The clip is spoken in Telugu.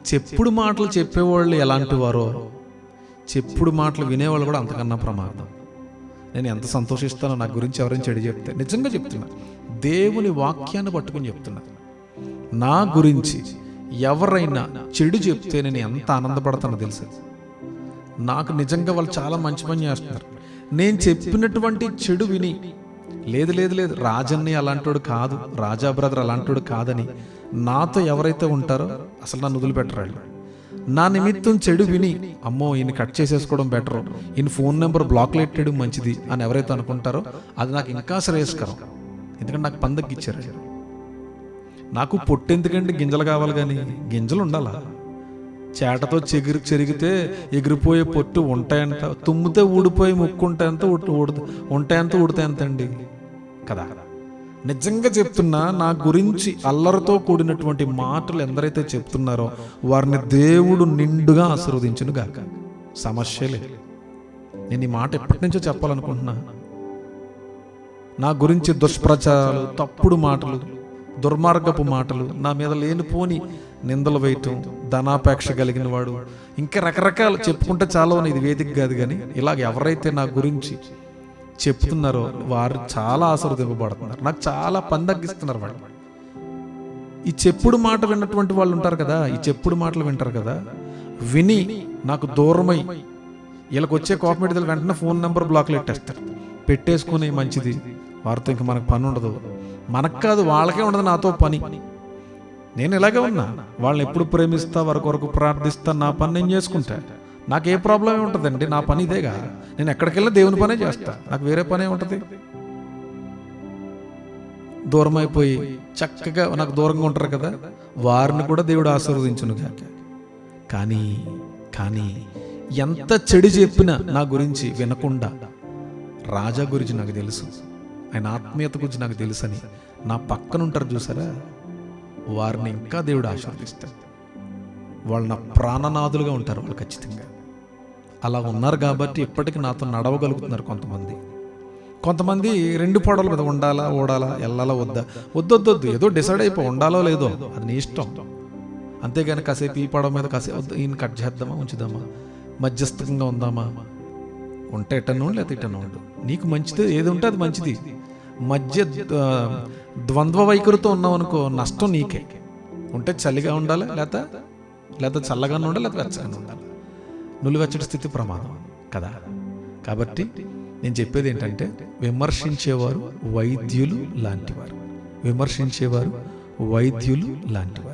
చెప్పుడు మాటలు చెప్పేవాళ్ళు ఎలాంటి వారో చెప్పుడు మాటలు వినేవాళ్ళు కూడా అంతకన్నా ప్రమాదం. నేను ఎంత సంతోషిస్తానో నా గురించి ఎవరైనా చెడు చెప్తే. నిజంగా చెప్తున్నా, దేవుని వాక్యాన్ని పట్టుకుని చెప్తున్నా. నా గురించి ఎవరైనా చెడు చెప్తే నేను ఎంత ఆనందపడతానో తెలుసు. నాకు నిజంగా వాళ్ళు చాలా మంచి పని చేస్తున్నారు. నేను చెప్పినటువంటి చెడు విని లేదు లేదు లేదు రాజన్ని అలాంటోడు కాదు, రాజా బ్రదర్ అలాంటోడు కాదని నాతో ఎవరైతే ఉంటారో అసలు నన్ను వదిలిపెట్టరాళ్ళు. నా నిమిత్తం చెడు విని అమ్మో ఈయన కట్ చేసేసుకోవడం బెటరు, ఈయన ఫోన్ నెంబర్ బ్లాక్లో పెట్టడం మంచిది అని ఎవరైతే అనుకుంటారో అది నాకు ఇంకా శ్రేయస్కరం. ఎందుకంటే నాకు పందకిచ్చారు. నాకు పొట్టెందుకంటే గింజలు కావాలి, కానీ గింజలు ఉండాలా? చేటతో చెరిగితే ఎగిరిపోయే పొట్టు ఉంటాయంట, తుమ్మితే ఊడిపోయి ముక్కుంటాయంత ఉంటాయంత ఊడితే అండి కదా. నిజంగా చెప్తున్నా, నా గురించి అల్లరితో కూడినటువంటి మాటలు ఎందరైతే చెప్తున్నారో వారిని దేవుడు నిండుగా ఆశీర్వదించును గాక. సమస్య లేదు. నేను ఈ మాట ఎప్పటి నుంచో చెప్పాలనుకుంటున్నా. నా గురించి దుష్ప్రచారాలు, తప్పుడు మాటలు, దుర్మార్గపు మాటలు, నా మీద లేనిపోని నిందలు వేయటం, ధనాపేక్ష కలిగిన వాడు, ఇంకా రకరకాలు చెప్పుకుంటే చాలా ఇది వేదిక కాదు. కానీ ఇలాగ ఎవరైతే నా గురించి చెప్తున్నారో వారు చాలా ఆశీర్వదింపబడుతున్నారు. నాకు చాలా పని తగ్గిస్తున్నారు వాళ్ళు. ఈ చెప్పుడు మాట విన్నటువంటి వాళ్ళు ఉంటారు కదా, ఈ చెప్పుడు మాటలు వింటారు కదా, విని నాకు దూరమై వీళ్ళకి వచ్చే కోపమేటిదలు వెంటనే ఫోన్ నెంబర్ బ్లాక్లో పెట్టేసుకుని మంచిది, వారితో ఇంకా మనకు పని ఉండదు. మనకు కాదు, వాళ్ళకే ఉండదు నాతో పని. నేను ఇలాగే ఉన్నా. వాళ్ళని ఎప్పుడు ప్రేమిస్తా, వారి కొరకు ప్రార్థిస్తా, నా పని నేను చేసుకుంటా. నాకు ఏ ప్రాబ్లం ఉంటుందండి? నా పని ఇదేగా. నేను ఎక్కడికి వెళ్ళినా దేవుని పనే చేస్తా, నాకు వేరే పనే ఉంటుంది. దూరం అయిపోయి చక్కగా నాకు దూరంగా ఉంటారు కదా, వారిని కూడా దేవుడు ఆశీర్వదించును గాక. కానీ కానీ ఎంత చెడు చెప్పినా నా గురించి వినకుండా, రాజా గురించి నాకు తెలుసు, ఆయన ఆత్మీయత గురించి నాకు తెలుసని నా పక్కన ఉంటారు చూసారా, వారిని ఇంకా దేవుడు ఆశీర్వదిస్తాడు. వాళ్ళు నా ప్రాణనాథులుగా ఉంటారు. వాళ్ళు ఖచ్చితంగా అలా ఉన్నారు కాబట్టి ఇప్పటికీ నాతో నడవగలుగుతున్నారు. కొంతమంది రెండు పడవల మీద ఉండాలా, ఓడాలా, వెళ్ళాలా, వద్దొద్దు ఏదో డిసైడ్ అయిపో, ఉండాలో లేదో అది నీ ఇష్టం. అంతేగాని కాసేపు ఈ పడవ మీద కాసేపు ఈయన కట్ చేద్దామా, ఉంచుదామా, మధ్యస్థంగా ఉందామా, ఉంటే ఇటను లేకపోతే ఇటను ఉండు, నీకు మంచిది ఏది ఉంటే అది మంచిది. మధ్య ద్వంద్వ వైఖరితో ఉన్నావు అనుకో, నష్టం నీకే. ఉంటే చలిగా ఉండాలి, లేదా చల్లగానే ఉండాలి, లేదా వెచ్చగానే ఉండాలి. నులివెచ్చటి స్థితి ప్రమాదం కదా. కాబట్టి నేను చెప్పేది ఏంటంటే, విమర్శించేవారు వైద్యులు లాంటివారు.